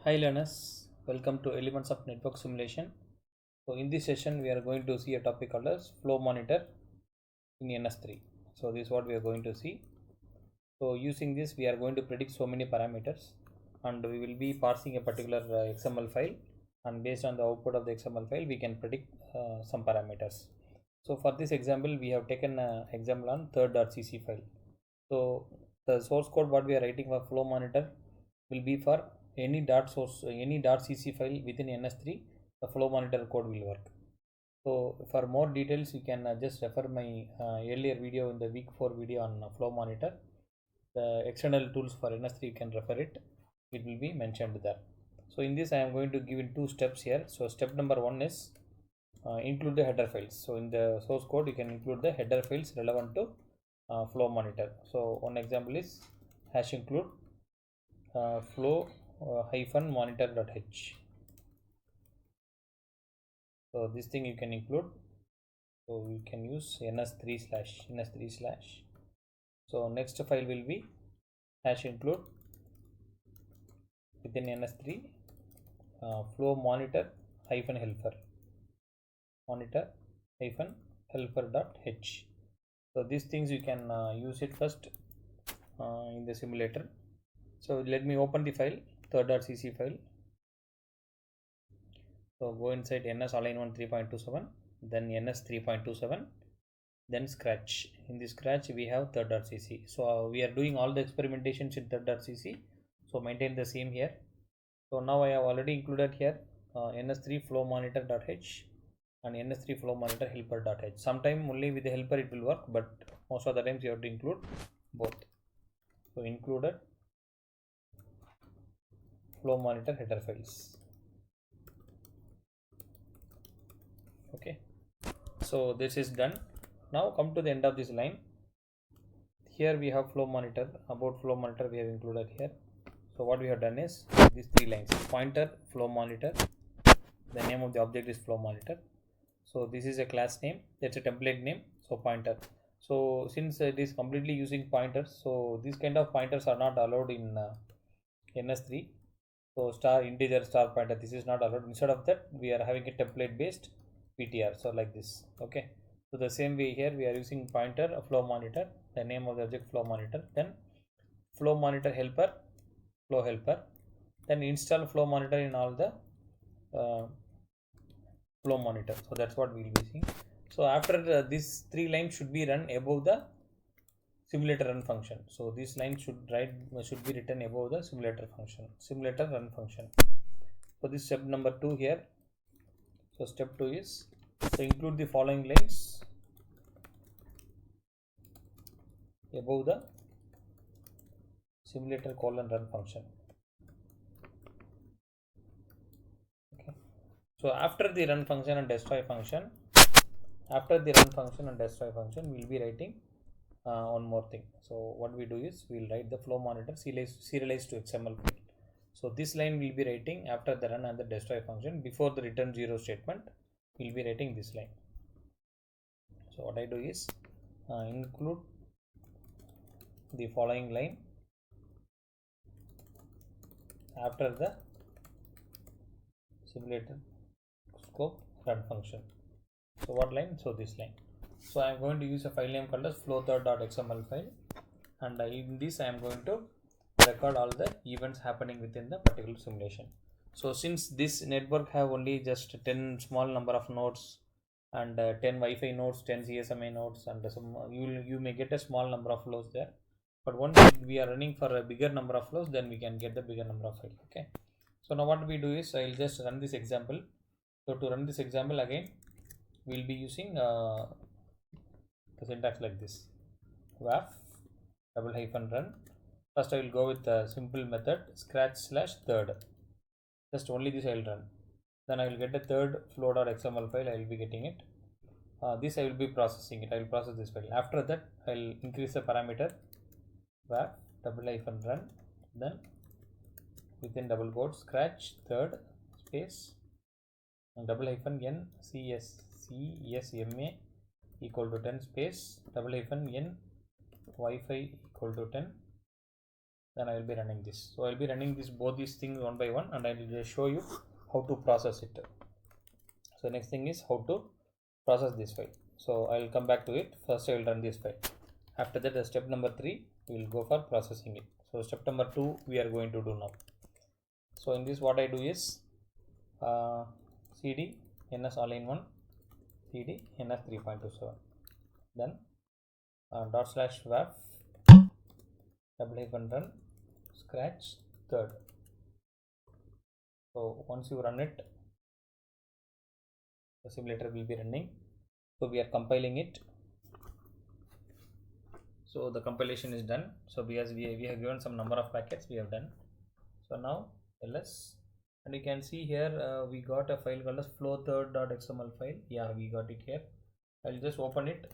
Hi learners, welcome to Elements of Network Simulation. So in this session we are going to see a topic called as flow monitor in NS3. So this is what we are going to see. So using this we are going to predict so many parameters and we will be parsing a particular XML file, and based on the output of the XML file we can predict some parameters. So for this example we have taken an example on third.cc file. So the source code what we are writing for flow monitor will be for any .cc file within NS3. The flow monitor code will work. So for more details you can just refer my earlier video in the week 4 video on flow monitor. The external tools for NS3 you can refer it. It will be mentioned there. So in this I am going to give in two steps here. So step number 1 is include the header files. So in the source code you can include the header files relevant to flow monitor. So one example is hash include flow hyphen monitor.h. So this thing you can include. So we can use ns3/. So next file will be hash include within ns3 flow monitor hyphen helper.h. So these things you can use it first in the simulator. So let me open the file, third.cc file. So go inside ns all-in-one 3.27, then ns 3.27, then scratch. In the scratch we have third.cc. So we are doing all the experimentations in third.cc. So maintain the same here. So now I have already included here ns3 flow monitor.h and ns3 flow monitor helper.h. Sometime only with the helper it will work, but most of the times you have to include both. So included flow monitor header files. Okay, so this is done. Now come to the end of this line. Here we have flow monitor. About flow monitor we have included here. So what we have done is these three lines: pointer, flow monitor, the name of the object is flow monitor. So this is a class name, that's a template name, so pointer. So since it is completely using pointers, so these kind of pointers are not allowed in ns3. So star integer star pointer, this is not allowed. Instead of that we are having a template based ptr, so like this. Okay, so the same way here we are using pointer, a flow monitor, the name of the object flow monitor, then flow monitor helper, flow helper, then install flow monitor in all the flow monitor. So that's what we'll be seeing. So after these three lines should be run above the simulator run function. So this line should be written above the simulator run function. So this step number 2 here. So step 2 is to include the following lines above the simulator run function. Okay, so after the run function and destroy function, we'll be writing one more thing. So what we do is we'll write the flow monitor serialized to XML file. So this line will be writing after the run and the destroy function. Before the return 0 statement we'll be writing this line. So what I do is include the following line after the simulator scope run function. So what line? So this line. So I am going to use a file name called as flow_xml file, and in this I am going to record all the events happening within the particular simulation. So since this network have only just 10 small number of nodes and 10 Wi-Fi nodes, 10 CSMA nodes, and some you may get a small number of flows there. But once we are running for a bigger number of flows, then we can get the bigger number of files. Okay. So now what we do is I will just run this example. So to run this example again, we will be using the syntax like this: waf _run. First I will go with the simple method scratch/third. Just only this I will run. Then I will get a third flow.xml file. I will be getting it. This I will be processing it. I will process this file. After that I will increase the parameter waf _run. Then within double quotes scratch third space _n CSMA equal to 10 space _n Wi-Fi equal to 10 then I will be running this. So I will be running this both these things one by one, and I will just show you how to process it. So next thing is how to process this file. So I will come back to it. First I will run this file. After that, the step number 3 we will go for processing it. So step number 2 we are going to do now. So in this, what I do is cd ns all-in-one cd ns 3.27, then /waf /run scratch third. So once you run it, the simulator will be running. So we are compiling it. So the compilation is done. So because we have given some number of packets, we have done. So now ls, and you can see here we got a file called as flow_third.xml file. Yeah, we got it here. I'll just open it.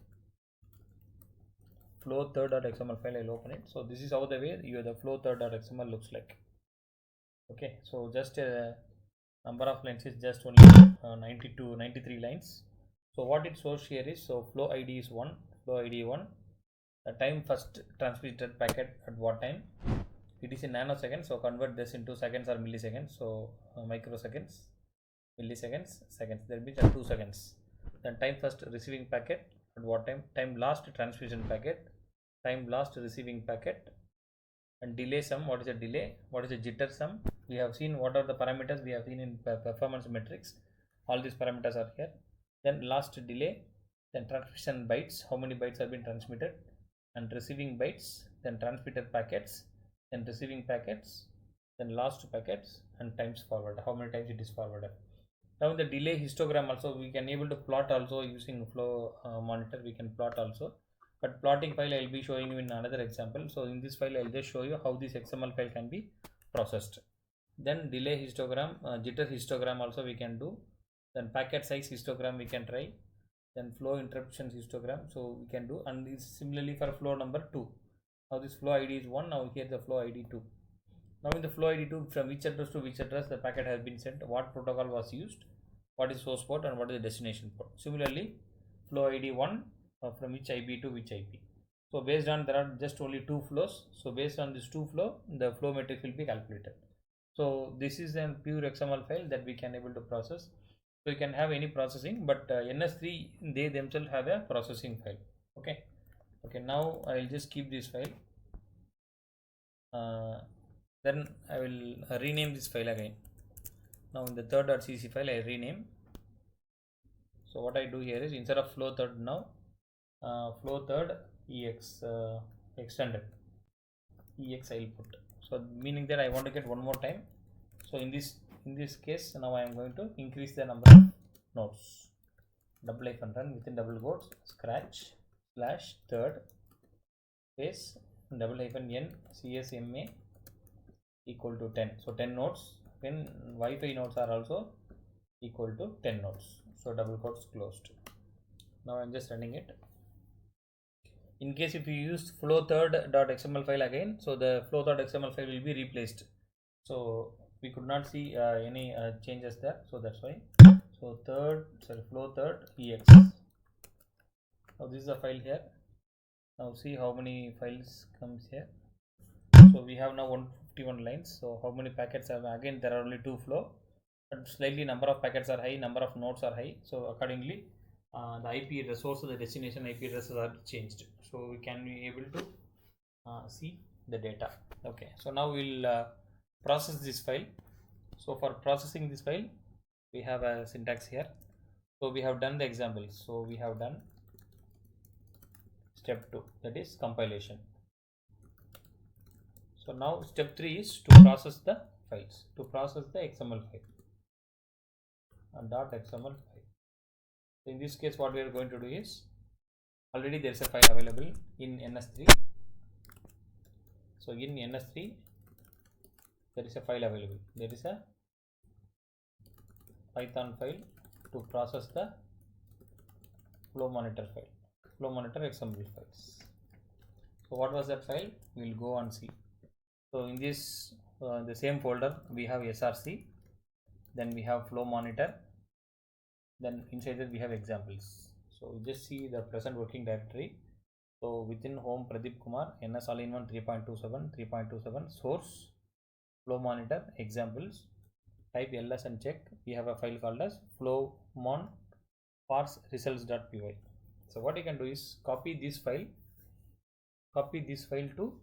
Flow_third.xml file, I'll open it. So this is how the way the flow_third.xml looks like. Okay, so just number of lines is just only 93 lines. So what it shows here is, so flow id is 1, flow id 1, the time first transmitted packet at what time, it is in nanoseconds, so convert this into seconds or milliseconds. So microseconds, milliseconds, seconds, there will be 2 seconds. Then time first receiving packet at what time, time last transmission packet, time last receiving packet, and delay sum. What is a delay, what is a jitter sum. We have seen what are the parameters we have seen in performance metrics. All these parameters are here. Then last delay, then transmission bytes, how many bytes have been transmitted, and receiving bytes, then transmitted packets, then receiving packets, then last packets, and times forward, how many times it is forwarded. Now in the delay histogram also we can able to plot also using flow monitor. We can plot also, but plotting file I will be showing you in another example. So in this file I will just show you how this XML file can be processed. Then delay histogram, jitter histogram also we can do. Then packet size histogram we can try. Then flow interruptions histogram, so we can do. And this similarly for flow number 2. Now this flow ID is 1. Now here the flow ID 2. Now in the flow ID 2, from which address to which address the packet has been sent, what protocol was used, what is source port, and what is the destination port. Similarly, flow ID 1, from which IP to which IP. So based on, there are just only 2 flows. So based on this 2 flow, the flow metric will be calculated. So this is a pure XML file that we can able to process. So you can have any processing, but NS3 they themselves have a processing file. Okay. Now I will just keep this file. Then I will rename this file again. Now in the third.cc file I rename. So what I do here is, instead of flow third, now flow third ex extended ex I will put. So meaning that I want to get one more time. So in this case, now I am going to increase the number of nodes. /run within double quotes scratch /third space --n csma equal to 10. So 10 nodes. When Wi-Fi nodes are also equal to 10 nodes. So double quotes closed. Now I am just running it. In case if you use flow third.xml file again, so the flow third.xml file will be replaced. So we could not see any changes there. So that's why. So flow third ex. Now this is the file here. Now see how many files comes here. So we have now 151 lines. So how many packets have, again there are only 2 flow, but slightly number of packets are high, number of nodes are high. So accordingly the IP, the source of the destination IP addresses are changed. So we can be able to see the data. Okay, so now we'll process this file. So for processing this file, we have a syntax here. So we have done the examples. So we have done step 2, that is compilation. So now step 3 is to process the files, to process the XML file and .xml file. So in this case, what we are going to do is, already there is a file available in NS3. So in NS3 there is a file available. There is a Python file to process the flow monitor file, flow monitor XML files. So what was that file? We will go and see. So in this the same folder we have src, then we have flow monitor, then inside that we have examples. So just see the present working directory. So within home Pradeep Kumar, NS all-in-one 3.27 source flow monitor examples. Type ls and check. We have a file called as flowmon parse results.py. So what you can do is copy this file to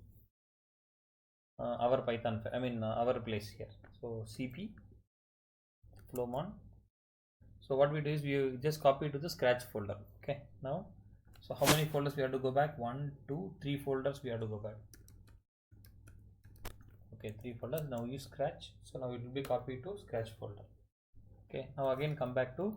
our Python, our place here. So cp flowmon. So what we do is we just copy to the scratch folder. Okay, now so how many folders we have to go back? 1 2 3 folders we have to go back. Okay, 3 folders. Now use scratch, so now it will be copied to scratch folder. Okay, now again come back to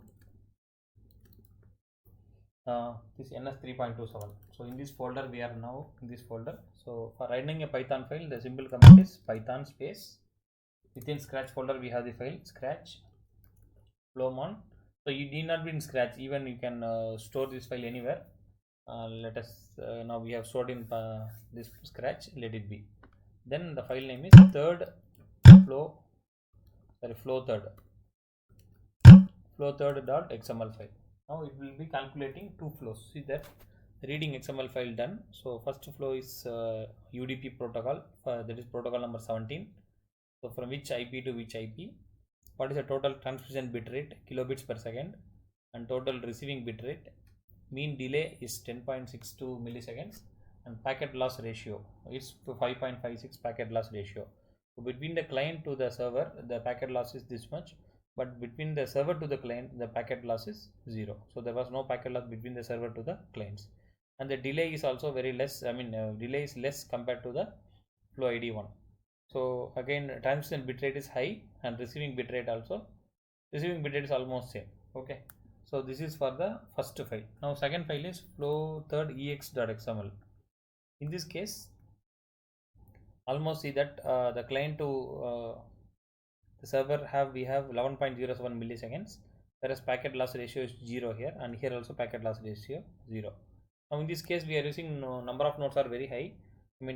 this ns 3.27. so in this folder we are now in this folder. So for running a Python file, the simple command is python space within scratch folder we have the file scratch flowmon. So you need not be in scratch, even you can store this file anywhere. Let us now we have stored in this scratch, let it be. Then the file name is flow third.xml file. Now it will be calculating two flows. See that reading XML file done. So first flow is UDP protocol, that is protocol number 17. So from which IP to which IP, what is the total transmission bitrate kilobits per second, and total receiving bitrate. Mean delay is 10.62 milliseconds, and packet loss ratio is 5.56 packet loss ratio. So between the client to the server, the packet loss is this much, but between the server to the client, the packet loss is 0. So there was no packet loss between the server to the clients, and the delay is also very less. Delay is less compared to the flow ID 1. So again, transmission bitrate is high, and receiving bitrate is almost same. Okay, so this is for the first file. Now second file is flow third ex.xml. In this case, almost see that the client to the server we have 11.07 milliseconds, whereas packet loss ratio is 0 here, and here also packet loss ratio 0. Now in this case we are using number of nodes are very high.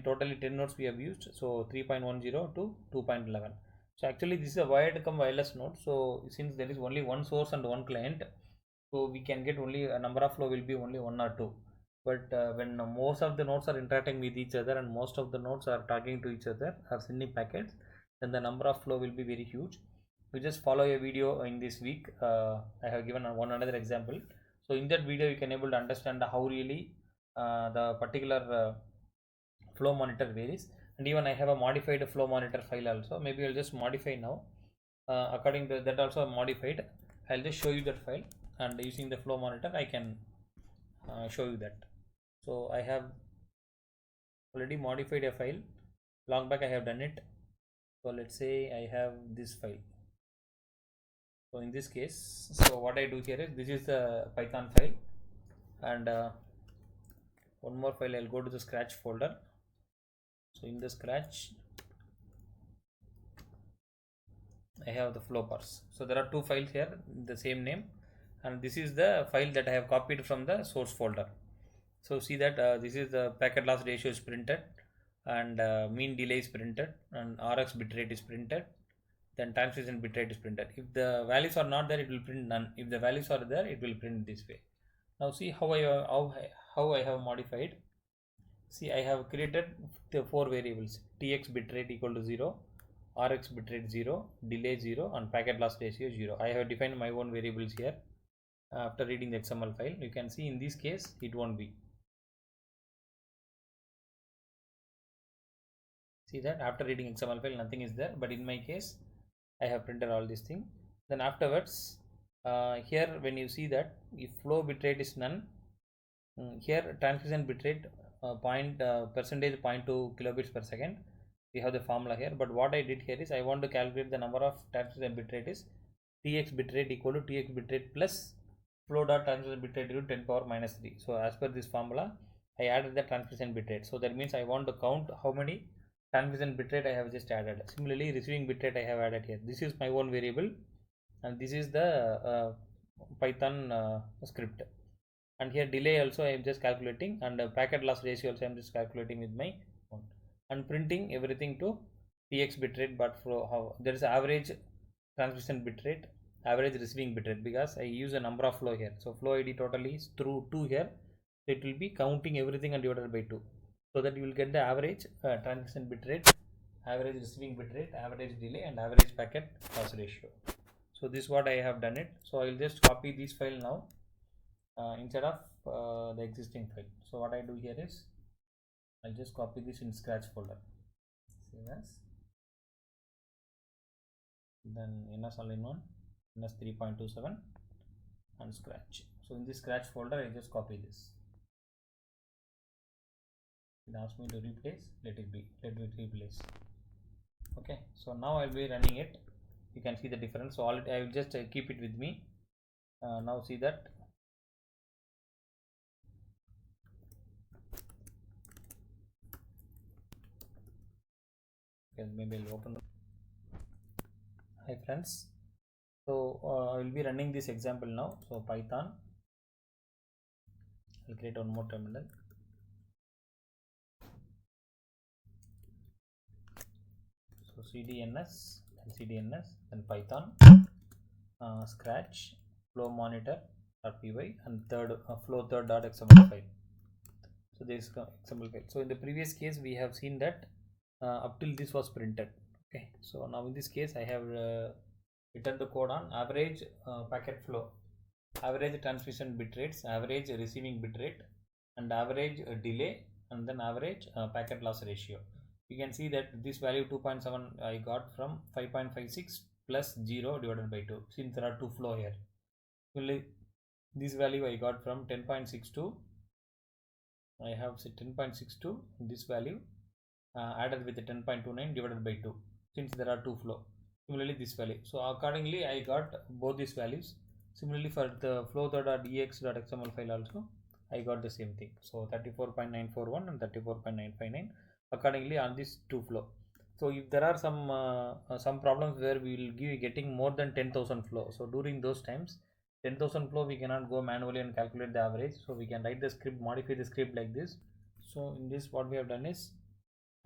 Totally 10 nodes we have used, so 3.10 to 2.11. So actually this is a wired come wireless node. So since there is only one source and one client, so we can get only a number of flow will be only 1 or 2. But when most of the nodes are interacting with each other, and most of the nodes are talking to each other, are sending packets, then the number of flow will be very huge. You just follow a video in this week. I have given one another example. So in that video you can able to understand how really the particular flow monitor varies. And even I have a modified flow monitor file also. Maybe I'll just modify now. According to that also modified, I'll just show you that file, and using the flow monitor I can show you that. So I have already modified a file long back, I have done it. So let's say I have this file. So in this case, so what I do here is, this is the Python file, and one more file, I'll go to the scratch folder. So in the scratch I have the flow parse. So there are two files here, the same name, and this is the file that I have copied from the source folder. So see that this is the packet loss ratio is printed, and mean delay is printed, and RX bitrate is printed, then transmission bitrate is printed. If the values are not there, it will print none. If the values are there, it will print this way. Now see how I have modified. See, I have created the 4 variables: TX bitrate equal to 0, RX bitrate 0, delay 0, and packet loss ratio 0. I have defined my own variables here. After reading the XML file, you can see in this case it won't be. See that after reading XML file nothing is there, but in my case I have printed all these things. Then afterwards here when you see that if flow bitrate is none, here transmission bitrate percentage 0.2 kilobits per second, we have the formula here. But what I did here is, I want to calculate the number of transmission bitrate is TX bitrate equal to TX bitrate plus flow dot transmission bitrate to 10 power minus 3. So as per this formula I added the transmission bitrate. So that means I want to count how many transmission bitrate I have just added. Similarly receiving bitrate I have added here. This is my own variable, and this is the Python script. And here delay also I am just calculating, and packet loss ratio also I am just calculating with my phone, and printing everything to TX bitrate. But for how there is average transmission bitrate, average receiving bitrate, because I use a number of flow here. So flow ID totally is through 2 here, it will be counting everything and divided by 2, so that you will get the average transmission bit rate, average receiving bit rate, average delay, and average packet loss ratio. So this is what I have done it. So I will just copy this file now instead of the existing file. So what I do here is I'll just copy this in Scratch folder, save as, then NS all-in-one, NS 3.27 and Scratch. So in this Scratch folder I just copy this. It asks me to replace, let it replace. Okay, so now I'll be running it. You can see the difference. So I will just keep it with me. Now see that. Okay, maybe I'll open. Hi friends. So I will be running this example now. So Python. I'll create one more terminal. So cdns and cdns, then Python, Scratch, flow monitor.py, and flow third.xml file. So this is XML file. So in the previous case we have seen that up till this was printed. Okay, so now in this case I have written the code on average packet flow, average transmission bit rates, average receiving bit rate, and average delay, and then average packet loss ratio. You can see that this value 2.7 I got from 5.56 plus 0 divided by 2, since there are two flow here. Only this value I got from 10.62. I have set 10.62 this value added with the 10.29 divided by 2, since there are two flow. Similarly this value. So accordingly I got both these values. Similarly for the flow.ex.xml file also I got the same thing. So 34.941 and 34.959 accordingly on this two flow. So if there are some problems where we will be getting more than 10,000 flow, so during those times 10,000 flow we cannot go manually and calculate the average, so we can write the script, modify the script like this. So in this what we have done is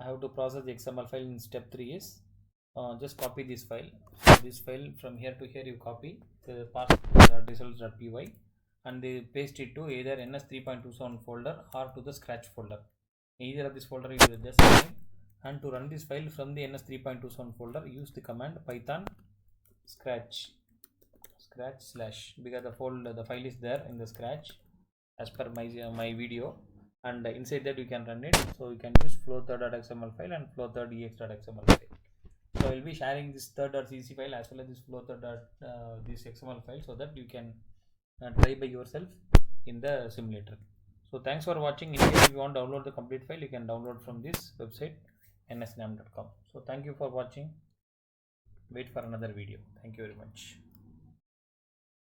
I have to process the XML file. In step 3 is just copy this file. So this file from here to here you copy the results.py and they paste it to either NS 3.27 folder or to the Scratch folder. Either of this folder you will just name, and to run this file from the NS 3.27 folder use the command python scratch / because the file is there in the Scratch as per my video, and inside that you can run it. So you can use flow3.xml file and flow3.ex.xml file. So I will be sharing this third.cc file as well as this this XML file, so that you can try by yourself in the simulator. So thanks for watching. In case if you want to download the complete file, you can download from this website nsnam.com. So thank you for watching. Wait for another video. Thank you very much.